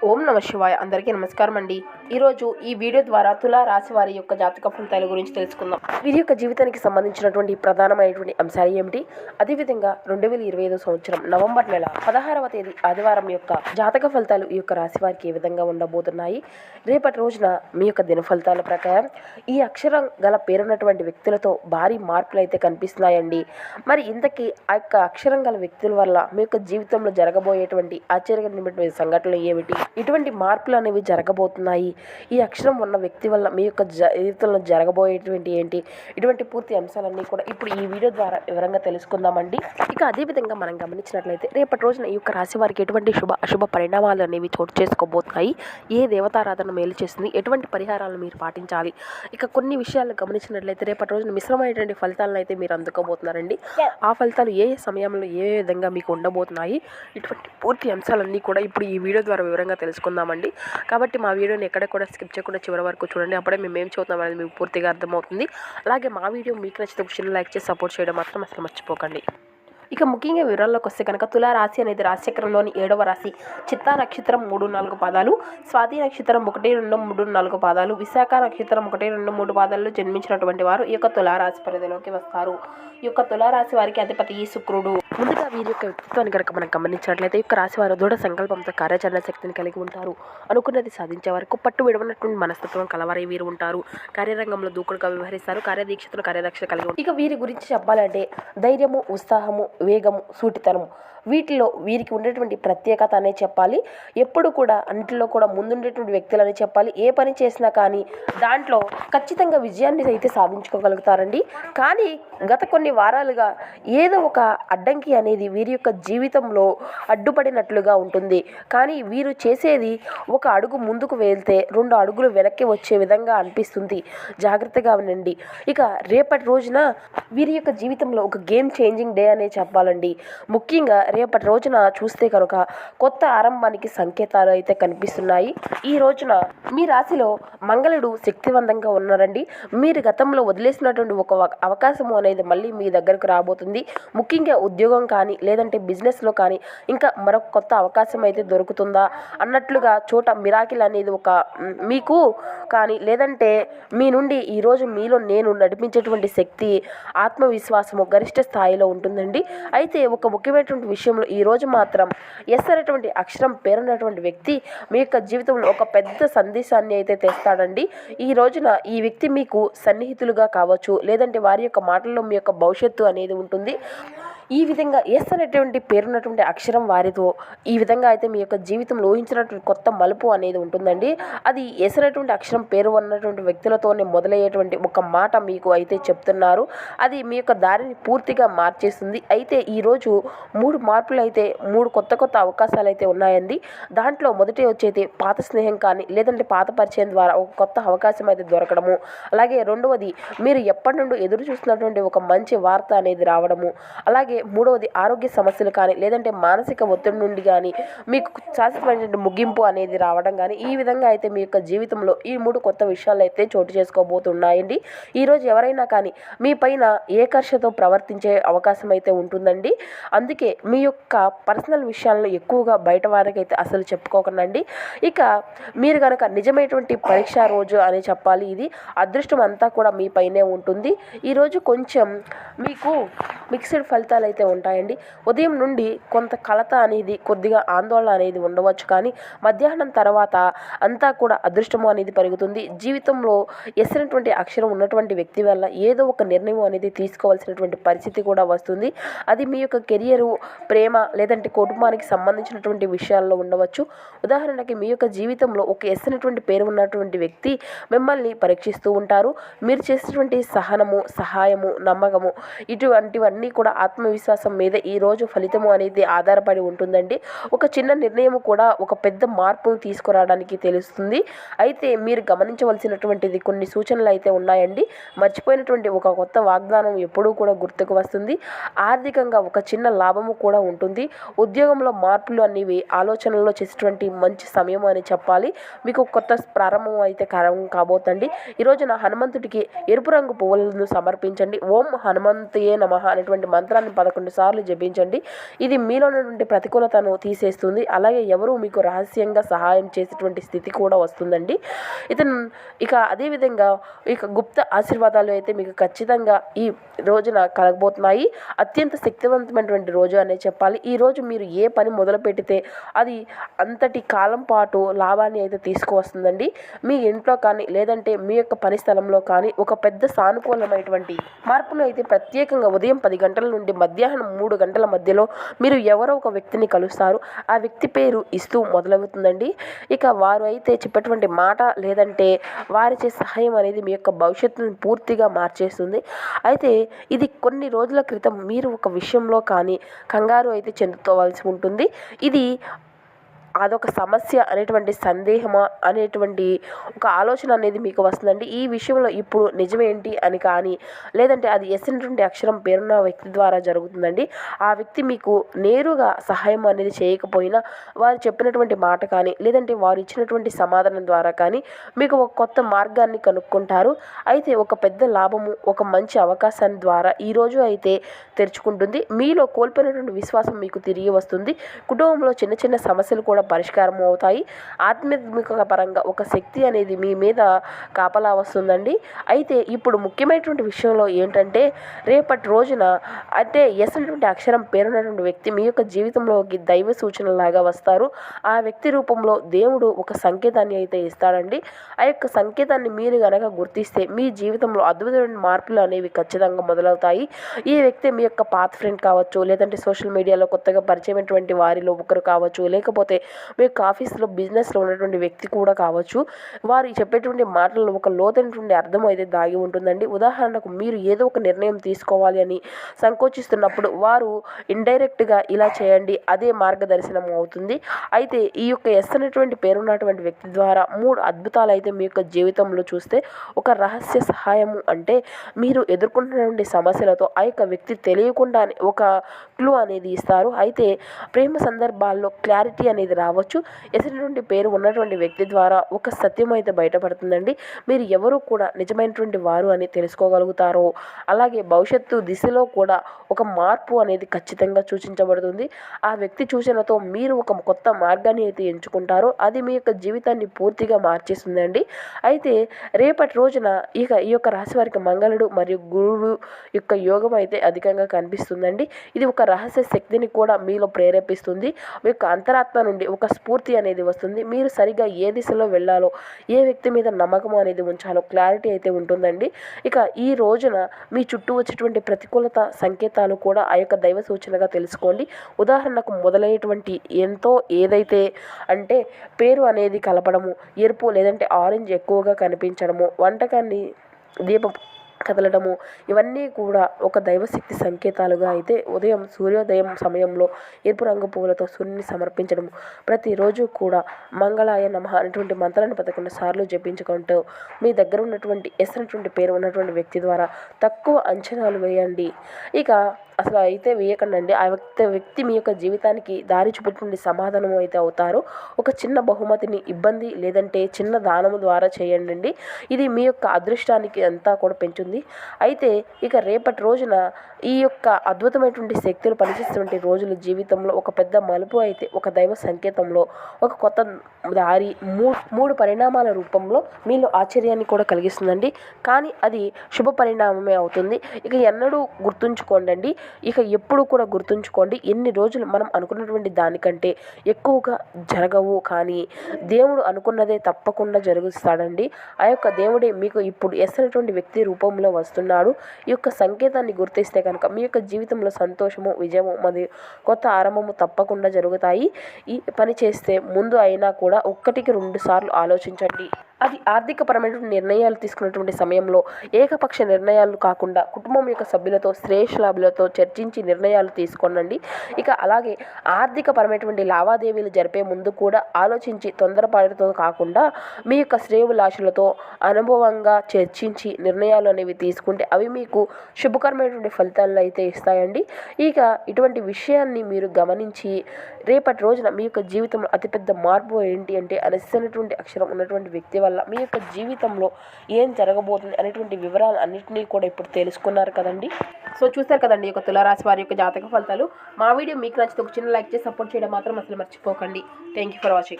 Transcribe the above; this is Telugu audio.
ఓం నమ శివాయ. అందరికీ నమస్కారం అండి. ఈరోజు ఈ వీడియో ద్వారా తులా రాశి వారి యొక్క జాతక ఫలితాల గురించి తెలుసుకుందాం. వీరి యొక్క జీవితానికి సంబంధించినటువంటి ప్రధానమైనటువంటి అంశాలు ఏమిటి, అదేవిధంగా 2025 సంవత్సరం నవంబర్ నెల 16వ తేదీ ఆదివారం యొక్క జాతక ఫలితాలు ఈ యొక్క రాశి వారికి ఏ విధంగా ఉండబోతున్నాయి, రేపటి రోజున మీ యొక్క దిన ఫలితాల ప్రకారం ఈ అక్షరం గల పేరున్నటువంటి వ్యక్తులతో భారీ మార్పులు అయితే కనిపిస్తున్నాయండి. మరి ఇంతకీ ఆ యొక్క అక్షరం గల వ్యక్తుల వల్ల మీ యొక్క జీవితంలో జరగబోయేటువంటి ఆశ్చర్యకరమైనటువంటి సంఘటనలు ఏమిటి, ఇటువంటి మార్పులు అనేవి జరగబోతున్నాయి, ఈ అక్షరం ఉన్న వ్యక్తి వల్ల మీ యొక్క జీవితంలో జరగబోయేటువంటి ఏంటి, ఇటువంటి పూర్తి అంశాలన్నీ కూడా ఇప్పుడు ఈ వీడియో ద్వారా వివరంగా తెలుసుకుందామండి. ఇక అదేవిధంగా మనం గమనించినట్లయితే రేపటి రోజున ఈ యొక్క రాశి వారికి ఎటువంటి శుభ అశుభ పరిణామాలు అనేవి చోటు చేసుకోబోతున్నాయి, ఏ దేవతారాధన మేలు చేస్తుంది, ఎటువంటి పరిహారాలు మీరు పాటించాలి, ఇక కొన్ని విషయాలు గమనించినట్లయితే రేపటి రోజున మిశ్రమైనటువంటి ఫలితాలను అయితే మీరు అందుకోబోతున్నారండి. ఆ ఫలితాలు ఏ సమయంలో ఏ విధంగా మీకు ఉండబోతున్నాయి, ఇటువంటి పూర్తి అంశాలన్నీ కూడా ఇప్పుడు ఈ వీడియో ద్వారా వివరంగా తెలుసుకుందామండి. కాబట్టి మా వీడియోని ఎక్కడ కూడా స్కిప్ చేయకుండా చివరి వరకు చూడండి. అప్పుడే మేము ఏం చదువుతాం అనేది మీకు పూర్తిగా అర్థమవుతుంది. అలాగే మా వీడియో మీకు నచ్చితే ఒక చిన్న లైక్ చేసి సపోర్ట్ చేయడం మాత్రం అసలు మర్చిపోకండి. ఇక ముఖ్యంగా వివరాల్లోకి వస్తే కనుక తులా రాశి అనేది రాశిచక్రంలోని 7వ రాశి. చిత్తా నక్షత్రం 3-4 పాదాలు, స్వాతి నక్షత్రం 1-2-3-4 పాదాలు, విశాఖ నక్షత్రం 1-2-3 పాదాల్లో జన్మించినటువంటి వారు ఈ యొక్క తులారాశి పరిధిలోకి వస్తారు. ఈ యొక్క తులారాశి వారికి అధిపతి శుక్రుడు. ముందుగా వీరి యొక్క వ్యక్తిత్వాన్ని కనుక మనం గమనించినట్లయితే ఈ యొక్క రాశి వారు దృఢ సంకల్పంతో కార్యాచరణ శక్తిని కలిగి ఉంటారు. అనుకున్నది సాధించే వరకు పట్టు విడవనటువంటి మనస్తత్వం కలవారై వీరు ఉంటారు. కార్యరంగంలో దూకుడుగా వ్యవహరిస్తారు. కార్యదీక్షతను కార్యదక్షత కలిగి ఉంటారు. ఇక వీరి గురించి చెప్పాలంటే ధైర్యము, ఉత్సాహము, వేగము, సూటితనము, వీటిలో వీరికి ఉండేటువంటి ప్రత్యేకత అనే చెప్పాలి. ఎప్పుడు కూడా అన్నింటిలో కూడా ముందుండేటువంటి వ్యక్తులని చెప్పాలి. ఏ పని చేసినా కానీ దాంట్లో ఖచ్చితంగా విజయాన్ని అయితే సాధించుకోగలుగుతారండి. కానీ గత కొన్ని వారాలుగా ఏదో ఒక అడ్డంకి అనేది వీరి యొక్క జీవితంలో అడ్డుపడినట్లుగా ఉంటుంది. కానీ వీరు చేసేది ఒక అడుగు ముందుకు వెళ్తే 2 అడుగులు వెనక్కి వచ్చే విధంగా అనిపిస్తుంది. జాగ్రత్తగా వినండి. ఇక రేపటి రోజున వీరి యొక్క జీవితంలో ఒక గేమ్ చేంజింగ్ డే అనే చెప్పాలండి. ముఖ్యంగా రేపటి రోజున చూస్తే కనుక కొత్త ఆరంభానికి సంకేతాలు అయితే కనిపిస్తున్నాయి. ఈ రోజున మీ రాశిలో మంగళుడు శక్తివంతంగా ఉన్నారండి. మీరు గతంలో వదిలేసినటువంటి ఒక అవకాశం అనేది మళ్ళీ మీ దగ్గరకు రాబోతుంది. ముఖ్యంగా ఉద్యోగం కానీ లేదంటే బిజినెస్లో కానీ ఇంకా మరొక కొత్త అవకాశం అయితే దొరుకుతుందా అన్నట్లుగా చోట మిరాకిల్ అనేది ఒక మీకు కానీ లేదంటే మీ నుండి ఈరోజు మీలో నేను నడిపించేటువంటి శక్తి, ఆత్మవిశ్వాసము గరిష్ట స్థాయిలో ఉంటుందండి. అయితే ఒక ముఖ్యమైనటువంటి విషయంలో ఈరోజు మాత్రం ఎస్ అనేటువంటి అక్షరం పేరున్నటువంటి వ్యక్తి మీ యొక్క జీవితంలో ఒక పెద్ద సందేశాన్ని అయితే తెస్తాడండి. ఈ రోజున ఈ వ్యక్తి మీకు సన్నిహితులుగా కావచ్చు, లేదంటే వారి యొక్క మాటల్లో మీ యొక్క భవిష్యత్తు అనేది ఉంటుంది. ఈ విధంగా ఎస్ అనేటువంటి పేరున్నటువంటి అక్షరం వారితో ఈ విధంగా అయితే మీ యొక్క జీవితంలో ఊహించినటువంటి కొత్త మలుపు అనేది ఉంటుందండి. అది ఎస్ అనేటువంటి అక్షరం పేరు ఉన్నటువంటి వ్యక్తులతోనే మొదలయ్యేటువంటి ఒక మాట మీకు అయితే చెప్తున్నారు. అది మీ యొక్క దారిని పూర్తిగా మార్చేస్తుంది. అయితే ఈరోజు 3 మార్పులు అయితే 3 కొత్త అవకాశాలు అయితే ఉన్నాయండి. దాంట్లో మొదటి వచ్చేది పాత స్నేహం కానీ లేదంటే పాత పరిచయం ద్వారా ఒక కొత్త అవకాశం అయితే దొరకడము. అలాగే రెండవది మీరు ఎప్పటి నుండి ఎదురు చూస్తున్నటువంటి ఒక మంచి వార్త అనేది రావడము. అలాగే మూడవది ఆరోగ్య సమస్యలు కానీ లేదంటే మానసిక ఒత్తిడి నుండి కానీ మీకు శాశ్వతమైన ముగింపు అనేది రావడం కానీ ఈ విధంగా అయితే మీ యొక్క జీవితంలో ఈ 3 కొత్త విషయాలు అయితే చోటు చేసుకోబోతున్నాయండి. ఈరోజు ఎవరైనా కానీ మీ పైన ఏకర్షతో ప్రవర్తించే అవకాశం అయితే ఉంటుందండి. అందుకే మీ యొక్క పర్సనల్ విషయాలను ఎక్కువగా బయట వారికి అయితే అసలు చెప్పుకోకండి. ఇక మీరు కనుక నిజమైనటువంటి పరీక్ష రోజు అని చెప్పాలి. ఇది అదృష్టం అంతా కూడా మీ పైనే ఉంటుంది. ఈరోజు కొంచెం మీకు మిక్స్డ్ ఫలితాలు అయితే ఉంటాయండి. ఉదయం నుండి కొంత కలత అనేది కొద్దిగా ఆందోళన అనేది ఉండవచ్చు. కానీ మధ్యాహ్నం తర్వాత అంతా కూడా అదృష్టము అనేది పెరుగుతుంది. జీవితంలో ఎసినటువంటి అక్షరం ఉన్నటువంటి వ్యక్తి వల్ల ఏదో ఒక నిర్ణయం అనేది తీసుకోవాల్సినటువంటి పరిస్థితి కూడా వస్తుంది. అది మీ యొక్క కెరియరు, ప్రేమ లేదంటే కుటుంబానికి సంబంధించినటువంటి విషయాల్లో ఉండవచ్చు. ఉదాహరణకి మీ యొక్క జీవితంలో ఒక ఎసినటువంటి పేరు ఉన్నటువంటి వ్యక్తి మిమ్మల్ని పరీక్షిస్తూ ఉంటారు. మీరు చేసినటువంటి సహనము, సహాయము, నమ్మకము ఇటువంటివన్నీ కూడా ఆత్మవిశ్వాసం మీద ఈరోజు ఫలితము అనేది ఆధారపడి ఉంటుందండి. ఒక చిన్న నిర్ణయం కూడా ఒక పెద్ద మార్పును తీసుకురావడానికి తెలుస్తుంది. అయితే మీరు గమనించవలసినటువంటిది కొన్ని సూచనలు అయితే ఉన్నాయండి. మర్చిపోయినటువంటి ఒక కొత్త వాగ్దానం ఎప్పుడూ కూడా గుర్తుకు వస్తుంది. ఆర్థికంగా ఒక చిన్న లాభము కూడా ఉంటుంది. ఉద్యోగంలో మార్పులు అనేవి ఆలోచనలో చేసేటువంటి మంచి సమయం అని చెప్పాలి. మీకు కొత్త ప్రారంభం అయితే కాబోతుంది. ఈరోజు నా హనుమంతుడికి ఎరుపు రంగు పువ్వులను సమర్పించండి. ఓం హనుమంతయే నమః అనేటువంటి మంత్రాన్ని 11 సార్లు జపించండి. ఇది మీలో ఉన్నటువంటి ప్రతికూలతను తీసేస్తుంది. అలాగే ఎవరు మీకు రహస్యంగా సహాయం చేసేటువంటి స్థితి కూడా వస్తుందండి. ఇక అదేవిధంగా ఇక గుప్త ఆశీర్వాదాలు అయితే మీకు ఖచ్చితంగా ఈ రోజున కలగబోతున్నాయి. అత్యంత శక్తివంతమైనటువంటి రోజు అనే చెప్పాలి. ఈ రోజు మీరు ఏ పని మొదలు పెడితే అది అంతటి కాలం పాటు లాభాన్ని అయితే తీసుకువస్తుందండి. మీ ఇంట్లో కానీ లేదంటే మీ యొక్క పని స్థలంలో కానీ ఒక పెద్ద సానుకూలమైనటువంటి మార్పును అయితే ప్రత్యేకంగా ఉదయం 10 గంటల నుండి మధ్యాహ్నం 3 గంటల మధ్యలో మీరు ఎవరో ఒక వ్యక్తిని కలుస్తారు. ఆ వ్యక్తి పేరు ఇస్తూ మొదలవుతుందండి. ఇక వారు అయితే చెప్పేటువంటి మాట లేదంటే వారిచే సహాయం అనేది మీ యొక్క భవిష్యత్తును పూర్తిగా మార్చేస్తుంది. అయితే ఇది కొన్ని రోజుల క్రితం మీరు ఒక విషయంలో కానీ కంగారు అయితే చెందుకోవాల్సి ఉంటుంది. ఇది అదొక సమస్య అనేటువంటి సందేహమా అనేటువంటి ఒక ఆలోచన అనేది మీకు వస్తుందండి. ఈ విషయంలో ఇప్పుడు నిజమేంటి అని కానీ లేదంటే అది ఎస్ అనేటువంటి అక్షరం పేరున్న వ్యక్తి ద్వారా జరుగుతుందండి. ఆ వ్యక్తి మీకు నేరుగా సహాయం అనేది చేయకపోయినా వారు చెప్పినటువంటి మాట కానీ లేదంటే వారు ఇచ్చినటువంటి సమాధానం ద్వారా కానీ మీకు ఒక కొత్త మార్గాన్ని కనుక్కుంటారు. అయితే ఒక పెద్ద లాభము ఒక మంచి అవకాశాన్ని ద్వారా ఈరోజు అయితే తెరుచుకుంటుంది. మీలో కోల్పోయినటువంటి విశ్వాసం మీకు తిరిగి వస్తుంది. కుటుంబంలో చిన్న చిన్న సమస్యలు కూడా పరిష్కారం అవుతాయి. ఆధ్యాత్మిక పరంగా ఒక శక్తి అనేది మీ మీద కాపలా వస్తుందండి. అయితే ఇప్పుడు ముఖ్యమైనటువంటి విషయంలో ఏంటంటే రేపటి రోజున అంటే ఎస్ అనేటువంటి అక్షరం పేరున్నటువంటి వ్యక్తి మీ యొక్క జీవితంలోకి దైవ సూచనలాగా వస్తారు. ఆ వ్యక్తి రూపంలో దేవుడు ఒక సంకేతాన్ని అయితే ఇస్తాడండి. ఆ యొక్క సంకేతాన్ని మీరు గనక గుర్తిస్తే మీ జీవితంలో అద్భుతమైన మార్పులు అనేవి ఖచ్చితంగా మొదలవుతాయి. ఈ వ్యక్తి మీ యొక్క పాత ఫ్రెండ్ కావచ్చు, లేదంటే సోషల్ మీడియాలో కొత్తగా పరిచయమైనటువంటి వారిలో ఒకరు కావచ్చు, లేకపోతే మీ యొక్క ఆఫీస్లో బిజినెస్లో ఉన్నటువంటి వ్యక్తి కూడా కావచ్చు. వారు చెప్పేటువంటి మాటల్లో ఒక లోతైనటువంటి అర్థం అయితే దాగి ఉంటుందండి. ఉదాహరణకు మీరు ఏదో ఒక నిర్ణయం తీసుకోవాలి అని సంకోచిస్తున్నప్పుడు వారు ఇండైరెక్ట్గా ఇలా చేయండి అదే మార్గదర్శనం అవుతుంది. అయితే ఈ యొక్క ఎస్ అనేటువంటి పేరున్నటువంటి వ్యక్తి ద్వారా 3 అద్భుతాలు అయితే మీ యొక్క జీవితంలో చూస్తే ఒక రహస్య సహాయము అంటే మీరు ఎదుర్కొంటున్నటువంటి సమస్యలతో ఆ యొక్క వ్యక్తి తెలియకుండానే ఒక క్లూ అనేది ఇస్తారు. అయితే ప్రేమ సందర్భాల్లో క్లారిటీ అనేది రావచ్చు. ఎసినటువంటి పేరు ఉన్నటువంటి వ్యక్తి ద్వారా ఒక సత్యం అయితే బయటపడుతుందండి. మీరు ఎవరు కూడా నిజమైనటువంటి వారు అని తెలుసుకోగలుగుతారో అలాగే భవిష్యత్తు దిశలో కూడా ఒక మార్పు అనేది ఖచ్చితంగా సూచించబడుతుంది. ఆ వ్యక్తి సూచనతో మీరు ఒక కొత్త మార్గాన్ని అయితే ఎంచుకుంటారో అది మీ యొక్క జీవితాన్ని పూర్తిగా మార్చేస్తుందండి. అయితే రేపటి రోజున ఈ యొక్క రాశి వారికి మంగళుడు మరియు గురువు యొక్క యోగం అయితే అధికంగా కనిపిస్తుందండి. ఇది ఒక రహస్య శక్తిని కూడా మీలో ప్రేరేపిస్తుంది. మీ యొక్క అంతరాత్మ నుండి ఒక స్ఫూర్తి అనేది వస్తుంది. మీరు సరిగ్గా ఏ దిశలో వెళ్ళాలో ఏ వ్యక్తి మీద నమ్మకం అనేది ఉంచాలో క్లారిటీ అయితే ఉంటుందండి. ఇక ఈ రోజున మీ చుట్టూ వచ్చేటువంటి ప్రతికూలత సంకేతాలు కూడా ఆ యొక్క దైవ సూచనగా తెలుసుకోండి. ఉదాహరణకు మొదలయ్యేటువంటి ఎంతో ఏదైతే అంటే పేరు అనేది కలపడము, ఎరుపు లేదంటే ఆరెంజ్ ఎక్కువగా కనిపించడము, వంటకాన్ని దీపం కదలడము ఇవన్నీ కూడా ఒక దైవశక్తి సంకేతాలుగా అయితే ఉదయం సూర్యోదయం సమయంలో ఎరుపు రంగు పువ్వులతో సూర్యుని సమర్పించడం ప్రతిరోజు కూడా మంగళాయ నమః అనేటువంటి మంత్రాన్ని 11 సార్లు జపించుకుంటూ మీ దగ్గర ఉన్నటువంటి ఎస్ అనేటువంటి పేరు ఉన్నటువంటి వ్యక్తి ద్వారా తక్కువ అంచనాలు వేయండి. ఇక అసలు అయితే వేయకండి. ఆ వ్యక్తి మీ యొక్క జీవితానికి దారి చూపెట్టిన సమాధానం అయితే అవుతారు. ఒక చిన్న బహుమతిని ఇబ్బంది లేదంటే చిన్న దానము ద్వారా చేయండి. ఇది మీ యొక్క అదృష్టానికి అంతా కూడా పెంచుతుంది. అయితే ఇక రేపటి రోజున ఈ యొక్క అద్భుతమైనటువంటి శక్తులు పనిచేస్తున్నటువంటి రోజుల జీవితంలో ఒక పెద్ద మలుపు అయితే ఒక దైవ సంకేతంలో ఒక కొత్త దారి మూడు పరిణామాల రూపంలో మీలో ఆశ్చర్యాన్ని కూడా కలిగిస్తుందండి. కానీ అది శుభ పరిణామమే అవుతుంది. ఇక ఎన్నడూ గుర్తుంచుకోండి, ఇక ఎప్పుడు కూడా గుర్తుంచుకోండి, ఎన్ని రోజులు మనం అనుకున్నటువంటి దానికంటే ఎక్కువగా జరగవు, కానీ దేవుడు అనుకున్నదే తప్పకుండా జరుగుతాడండి. ఆ యొక్క దేవుడే మీకు ఇప్పుడు ఎస్ అనేటువంటి వ్యక్తి రూపంలో వస్తున్నాడు. ఈ యొక్క సంకేతాన్ని గుర్తిస్తే కనుక మీ యొక్క జీవితంలో సంతోషము, విజయము మరియు కొత్త ఆరంభము తప్పకుండా జరుగుతాయి. ఈ పని చేస్తే ముందు అయినా కూడా 1కి 2 సార్లు ఆలోచించండి. అది ఆర్థికపరమైనటువంటి నిర్ణయాలు తీసుకున్నటువంటి సమయంలో ఏకపక్ష నిర్ణయాలు కాకుండా కుటుంబం యొక్క సభ్యులతో శ్రేష్ఠలాభులతో చర్చించి నిర్ణయాలు తీసుకోనండి. ఇక అలాగే ఆర్థికపరమైనటువంటి లావాదేవీలు జరిపే ముందు కూడా ఆలోచించి తొందరపాటుతో కాకుండా మీ యొక్క శ్రేయోభిలాషులతో అనుభవంగా చర్చించి నిర్ణయాలు అనేవి తీసుకుంటే అవి మీకు శుభకరమైనటువంటి ఫలితాలను అయితే ఇస్తాయండి. ఇక ఇటువంటి విషయాన్ని మీరు గమనించి రేపటి రోజున మీ యొక్క జీవితంలో అతిపెద్ద మార్పు ఏంటి అంటే అనేటువంటి అక్షరం ఉన్నటువంటి వ్యక్తి వల్ల మీ యొక్క జీవితంలో ఏం జరగబోతుంది అనేటువంటి వివరాలు అన్నింటినీ కూడా ఇప్పుడు తెలుసుకున్నారు కదండి. సో చూస్తారు కదండి ఈ యొక్క తులారాశి వారి యొక్క జాతక ఫలితాలు. మా వీడియో మీకు నచ్చితే ఒక చిన్న లైక్ చేసి సపోర్ట్ చేయడం మాత్రం అసలు మర్చిపోకండి. Thank you for watching.